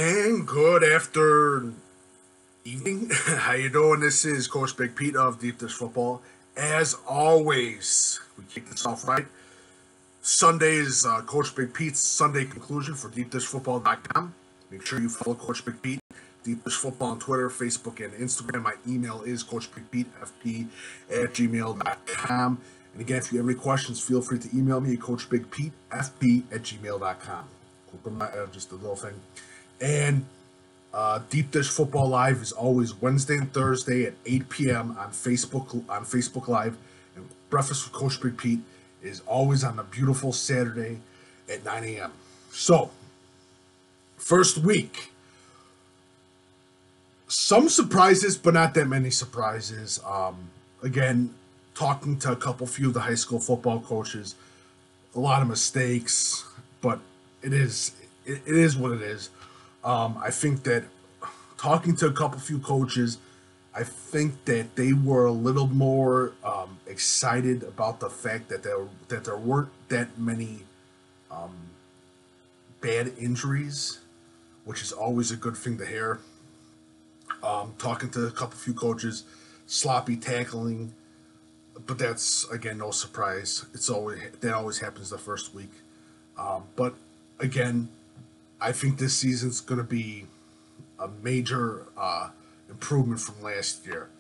And good after evening. How you doing? This is Coach Big Pete of Deep Dish Football. As always, we kick this off right. Sunday is Coach Big Pete's Sunday conclusion for deepdishfootball.com. Make sure you follow Coach Big Pete, Deep Dish Football on Twitter, Facebook, and Instagram. My email is coachbigpetefp@gmail.com. And again, if you have any questions, feel free to email me at coachbigpetefp@gmail.com. Just a little thing. And Deep Dish Football Live is always Wednesday and Thursday at 8 p.m. on Facebook Live. And Breakfast with Coach Big Pete is always on a beautiful Saturday at 9 a.m. So, first week. Some surprises, but not that many surprises. Again, talking to a few of the high school football coaches, a lot of mistakes, but it is what it is. I think that talking to a few coaches, I think that they were a little more excited about the fact that there weren't that many bad injuries, which is always a good thing to hear. Talking to a few coaches, sloppy tackling, but that's again no surprise. That always happens the first week. But again, I think this season's going to be a major improvement from last year.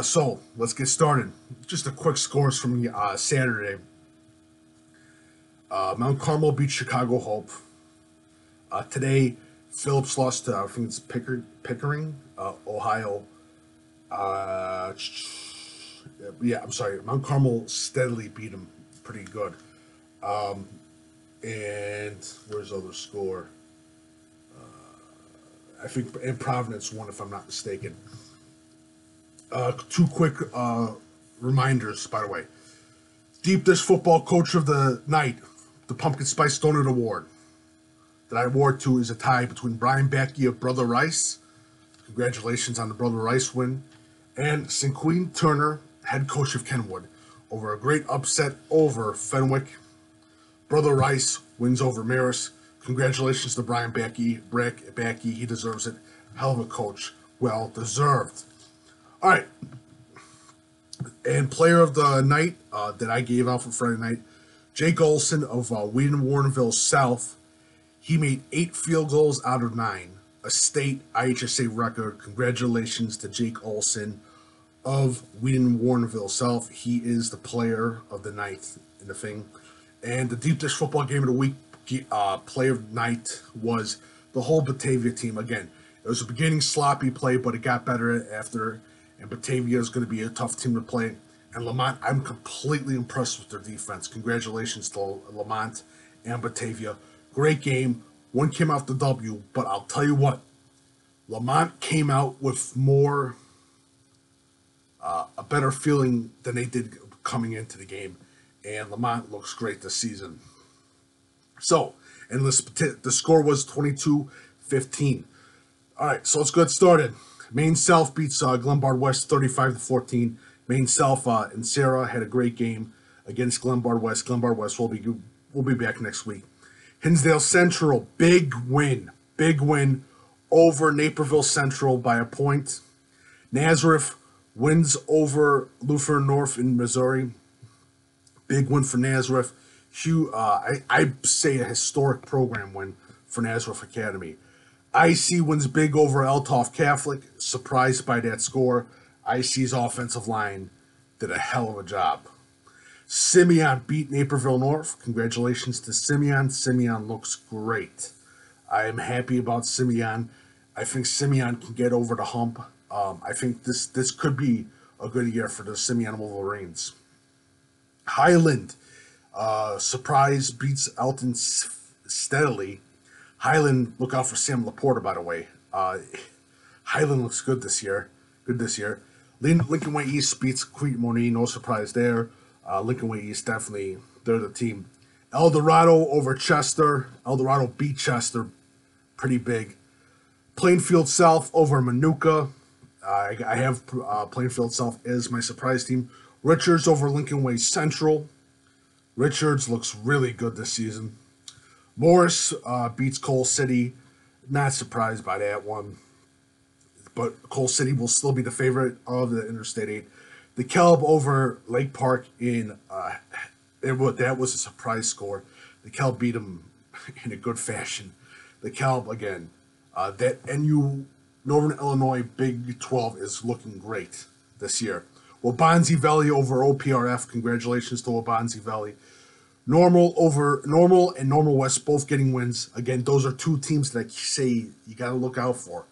So let's get started. Just a quick scores from Saturday. Mount Carmel beat Chicago Hope. Today, Phillips lost to, I think it's Pickering, Ohio. Mount Carmel steadily beat them pretty good. And where's the other score? I think in Providence won, if I'm not mistaken. Two quick reminders, by the way. Deep Dish Football Coach of the Night, the Pumpkin Spice Donut Award that I award to is a tie between Brian Badke of Brother Rice. Congratulations on the Brother Rice win. And Sinque Turner, head coach of Kenwood, over a great upset over Fenwick. Brother Rice wins over Maris. Congratulations to Brian Badke. He deserves it. Hell of a coach. Well deserved. All right. And player of the night that I gave out for Friday night, Jake Olsen of Wheaton, Warrenville South. He made 8 field goals out of 9, a state IHSA record. Congratulations to Jake Olsen of Wheaton, Warrenville South. He is the player of the night in the thing. And the Deep Dish Football Game of the Week player of the night was the whole Batavia team. Again, it was a beginning sloppy play, but it got better after. And Batavia is going to be a tough team to play. And Lemont, I'm completely impressed with their defense. Congratulations to Lemont and Batavia. Great game. One came out the W, but I'll tell you what, Lemont came out with more, a better feeling than they did coming into the game. And Lemont looks great this season. So, and the score was 22-15. All right, so let's get started. Maine South beats Glenbard West 35-14. Maine South and Sarah had a great game against Glenbard West. Glenbard West will be back next week. Hinsdale Central, big win over Naperville Central by a point. Nazareth wins over Lutheran North in Missouri. Big win for Nazareth. I say a historic program win for Nazareth Academy. IC wins big over Eltoff Catholic. Surprised by that score. IC's offensive line did a hell of a job. Simeon beat Naperville North. Congratulations to Simeon. Simeon looks great. I am happy about Simeon. I think Simeon can get over the hump. I think this could be a good year for the Simeon Wolverines. Highland, surprise, beats Elton steadily. Highland, look out for Sam Laporta, by the way. Highland looks good this year. Lincoln Way East beats Wheaton, no surprise there. Lincoln Way East, definitely, they're the team. El Dorado over Chester. El Dorado beat Chester pretty big. Plainfield South over Manuka. I have Plainfield South as my surprise team. Richards over Lincoln Way Central. Richards looks really good this season. Morris beats Coal City. Not surprised by that one. But Coal City will still be the favorite of the Interstate 8. The Kelb over Lake Park that was a surprise score. The Kelb beat them in a good fashion. The Kelb, again, that NU Northern Illinois Big 12 is looking great this year. Wabanzi Valley over OPRF. Congratulations to Wabanzi Valley. Normal and Normal West both getting wins. Again, those are two teams that I say you got to look out for.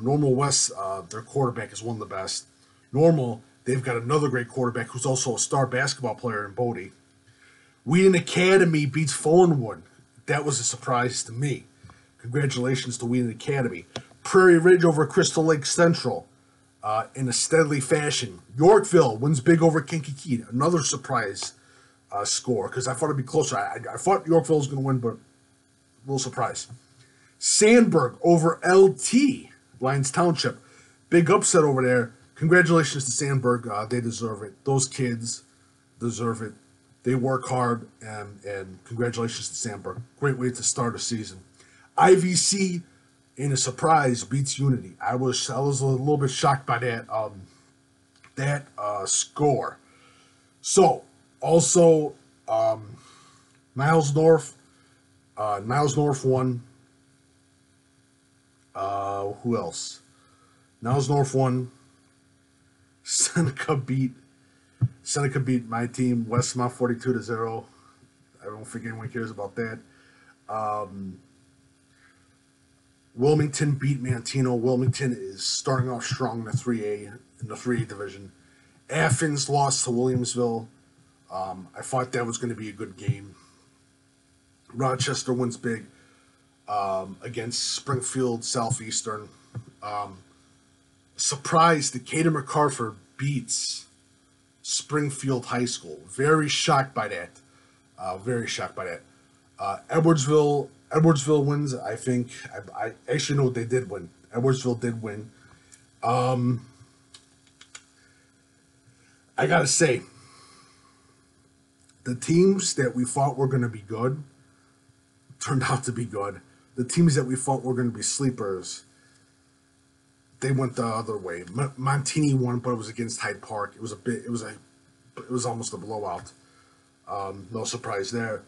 Normal West, their quarterback is one of the best. Normal, they've got another great quarterback who's also a star basketball player in Bodie. Wheaton Academy beats Thornwood. That was a surprise to me. Congratulations to Wheaton Academy. Prairie Ridge over Crystal Lake Central in a steadily fashion. Yorkville wins big over Kankakee. Another surprise score because I thought it'd be closer. I thought Yorkville was going to win, but a little surprise. Sandburg over LT, Lions Township. Big upset over there. Congratulations to Sandburg. They deserve it. Those kids deserve it. They work hard, and congratulations to Sandburg. Great way to start a season. IVC, in a surprise, beats Unity. I was a little bit shocked by that score. So, also, Niles North won. Who else? Niles North won. Seneca beat my team, Westmont 42-0. I don't think anyone cares about that. Wilmington beat Mantino. Wilmington is starting off strong in the 3A division. Athens lost to Williamsville. I thought that was going to be a good game. Rochester wins big against Springfield Southeastern. Surprised that Decatur MacArthur beats Springfield High School. Very shocked by that. Edwardsville wins. I think I actually know they did win. Edwardsville did win. I gotta say, the teams that we thought were going to be good turned out to be good. The teams that we thought were going to be sleepers, they went the other way. Montini won, but it was against Hyde Park. It was almost a blowout. No surprise there.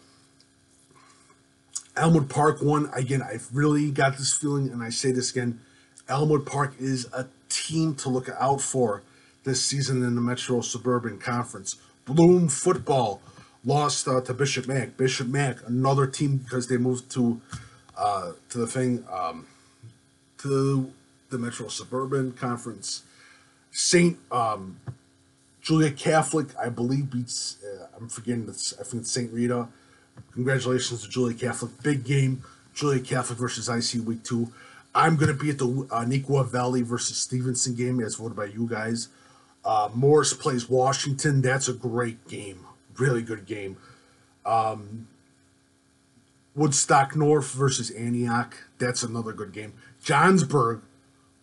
Elmwood Park won. Again, I've really got this feeling, and I say this again, Elmwood Park is a team to look out for this season in the Metro Suburban Conference. Bloom Football lost to Bishop Mack. Bishop Mack, another team because they moved to the Metro Suburban Conference. St. Julia Catholic, I believe, beats, I think it's St. Rita. Congratulations to Julia Catholic. Big game. Julia Catholic versus IC Week 2. I'm going to be at the Neuqua Valley versus Stevenson game as voted by you guys. Morris plays Washington. That's a great game. Really good game. Woodstock North versus Antioch. That's another good game. Johnsburg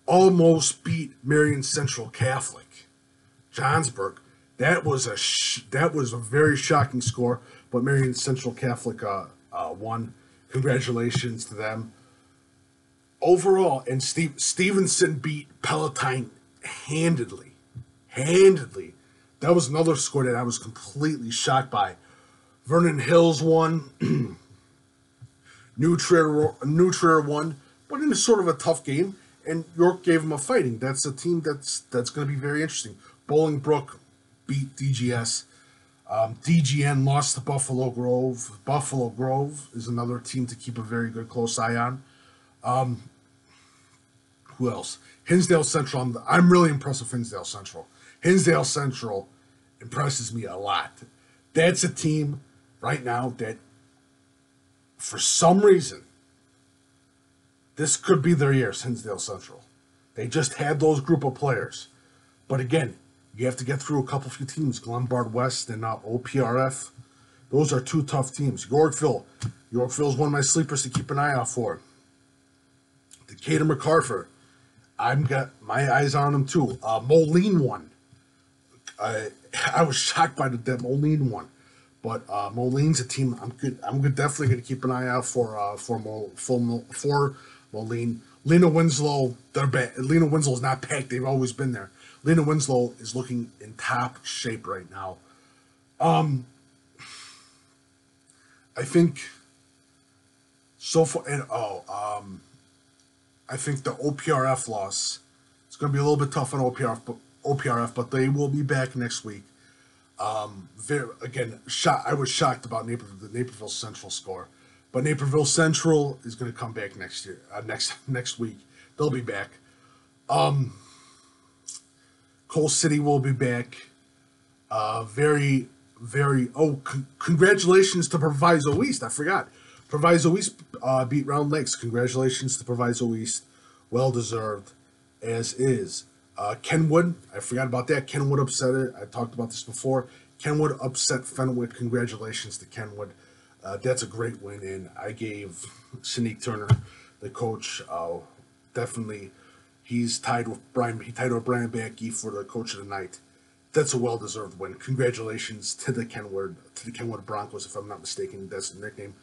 almost beat Marion Central Catholic. Johnsburg. That was a very shocking score, but Marion Central Catholic won. Congratulations to them. Overall, and Stevenson beat Palatine handedly. That was another score that I was completely shocked by. Vernon Hills won. New Trier won, but in a sort of a tough game. And York gave them a fighting. That's a team that's going to be very interesting. Bolingbrook beat DGS. DGN lost to Buffalo Grove. Buffalo Grove is another team to keep a very good close eye on. Who else? Hinsdale Central. I'm really impressed with Hinsdale Central. Hinsdale Central impresses me a lot. That's a team right now that, for some reason, this could be their year, Hinsdale Central. They just had those group of players. But again, you have to get through a couple few teams. Glenbard West and OPRF. Those are two tough teams. Yorkville's one of my sleepers to keep an eye out for. Decatur MacArthur. I've got my eyes on them too. Moline won. I was shocked by that Moline won. But Moline's a team I'm definitely going to keep an eye out for Well, Lena Winslow, they're back. Lena Winslow's not back. They've always been there. Lena Winslow is looking in top shape right now. I think so far, and I think the OPRF loss is going to be a little bit tough on OPRF, but they will be back next week. I was shocked about the Naperville Central score, but Naperville Central is going to come back next year. Next week, they'll be back. Coal City will be back. Congratulations to Proviso East. I forgot. Proviso East beat Round Lakes. Congratulations to Proviso East. Well deserved, as is. Kenwood, I forgot about that. Kenwood upset it. I talked about this before. Kenwood upset Fenwick. Congratulations to Kenwood. That's a great win, and I gave Sinque Turner, the coach, definitely. He's tied with Brian. He tied with Brian Badke for the coach of the night. That's a well-deserved win. Congratulations to the Kenwood Broncos, if I'm not mistaken. That's the nickname.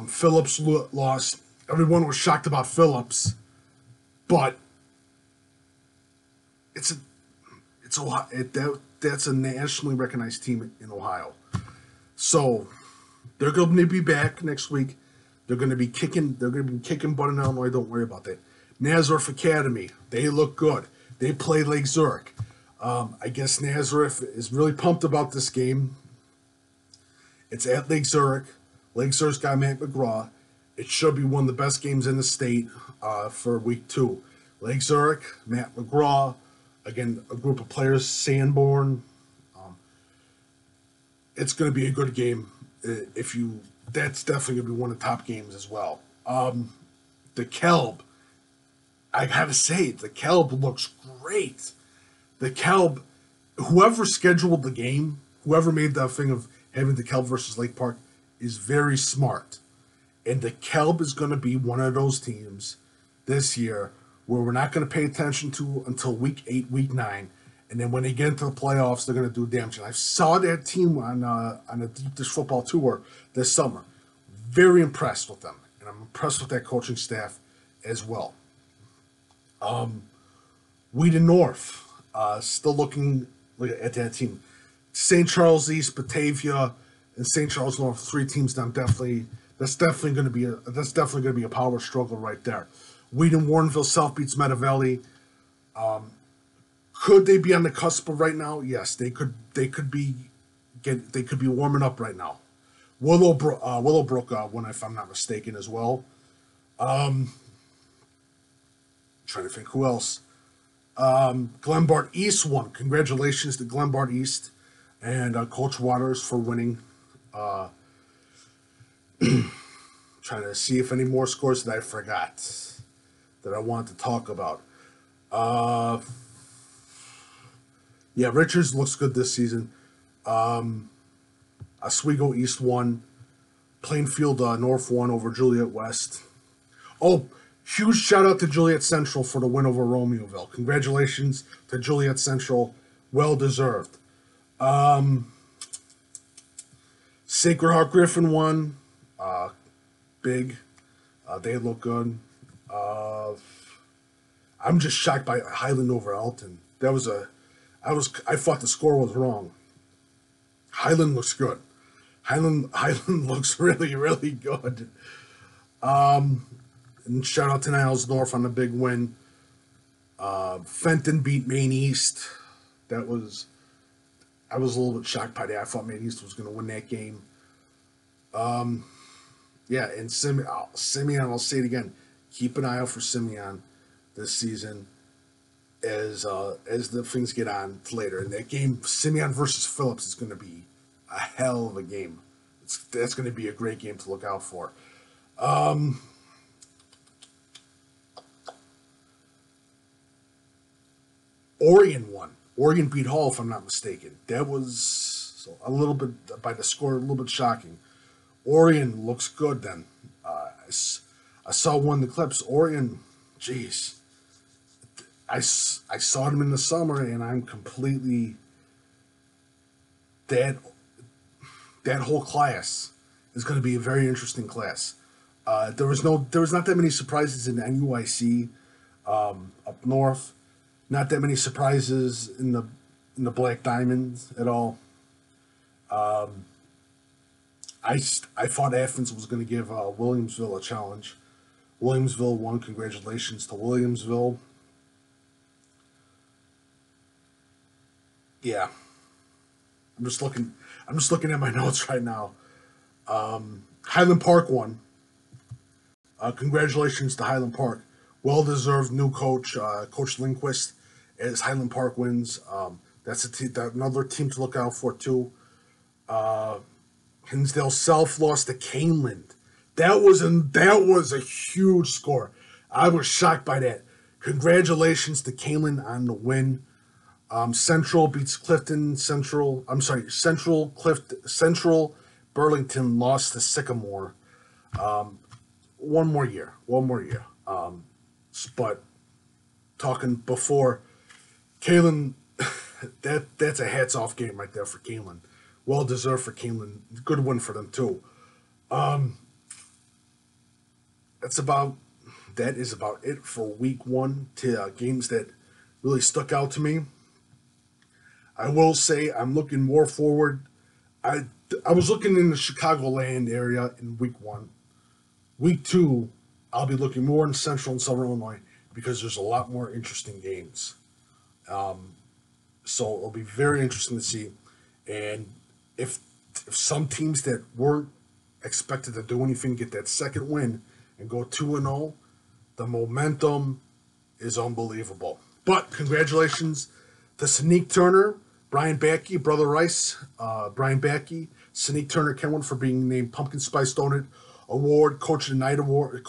Phillips lost. Everyone was shocked about Phillips, but that's a nationally recognized team in Ohio. So they're going to be back next week. They're going to be kicking butt in Illinois. Don't worry about that. Nazareth Academy, they look good. They play Lake Zurich. I guess Nazareth is really pumped about this game. It's at Lake Zurich. Lake Zurich's got Matt McGraw. It should be one of the best games in the state for week 2. Lake Zurich, Matt McGraw, again, a group of players, Sanborn. It's going to be a good game. That's definitely going to be one of the top games as well. The Kelb, I gotta say, the Kelb looks great. The Kelb, whoever scheduled the game, whoever made that thing of having the Kelb versus Lake Park is very smart. And the Kelb is going to be one of those teams this year where we're not going to pay attention to until week 8, week 9. And then when they get into the playoffs, they're going to do damage. And I saw that team on a Deep Dish Football tour this summer. Very impressed with them. And I'm impressed with that coaching staff as well. Wheaton North, still looking at that team. St. Charles East, Batavia, and St. Charles North, 3 teams. That's definitely going to be a power struggle right there. Wheaton Warrenville South beats Meta Valley. Could they be on the cusp of right now? Yes, they could be warming up right now. Willowbrook won, if I'm not mistaken, as well. Trying to think who else. Glenbard East won. Congratulations to Glenbard East and Coach Waters for winning. Trying to see if any more scores that I forgot that I want to talk about. Richards looks good this season. Oswego East won. Plainfield North won over Juliet West. Oh, huge shout out to Juliet Central for the win over Romeoville. Congratulations to Juliet Central. Well deserved. Sacred Heart Griffin won. Big. They look good. I'm just shocked by Highland over Alton. I thought the score was wrong. Highland looks good. Highland looks really, really good. And shout out to Niles North on the big win. Fenton beat Maine East. I was a little bit shocked by that. I thought Maine East was going to win that game. And Simeon, I'll say it again. Keep an eye out for Simeon this season as the things get on later. And that game, Simeon versus Phillips, is going to be a hell of a game. That's going to be a great game to look out for. Orion won. Oregon beat Hall, if I'm not mistaken. That was a little bit, by the score, a little bit shocking. Orion looks good then. I saw one of the clips. Orion, jeez. I saw them in the summer, and I'm completely... That whole class is going to be a very interesting class. There was not that many surprises in NUIC up north. Not that many surprises in the Black Diamonds at all. I thought Athens was going to give Williamsville a challenge. Williamsville won. Congratulations to Williamsville. Yeah, I'm just looking at my notes right now. Highland Park won. Congratulations to Highland Park. Well-deserved new coach, Coach Lindquist, as Highland Park wins. That's another team to look out for too. Hinsdale South lost to Caneland. That was a huge score. I was shocked by that. Congratulations to Caneland on the win. Central beats Clifton. Central Burlington lost to Sycamore. One more year. But talking before, Caneland, that's a hats off game right there for Caneland. Well deserved for Caneland. Good win for them too. That is about it for week one. Games that really stuck out to me. I will say I'm looking more forward. I was looking in the Chicagoland area in week one. Week two, I'll be looking more in Central and Southern Illinois because there's a lot more interesting games. So it'll be very interesting to see. And if some teams that weren't expected to do anything get that second win and go 2-0, the momentum is unbelievable. But congratulations to Sinque Turner, Brian Badke, Brother Rice, Brian Badke, Sinque Turner, Kenwood for being named Pumpkin Spice Donut Award, Coach of the Night Award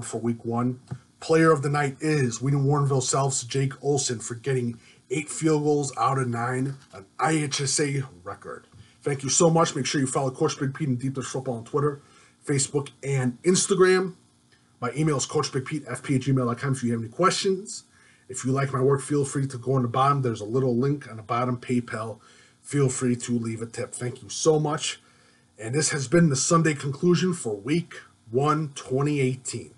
for Week 1. Player of the Night is Wheaton Warrenville South's Jake Olsen for getting 8 field goals out of 9, an IHSA record. Thank you so much. Make sure you follow Coach Big Pete and Deep Dish Football on Twitter, Facebook, and Instagram. My email is coachbigpetefp@gmail.com if you have any questions. If you like my work, feel free to go on the bottom. There's a little link on the bottom, PayPal. Feel free to leave a tip. Thank you so much. And this has been the Sunday conclusion for Week 1, 2018.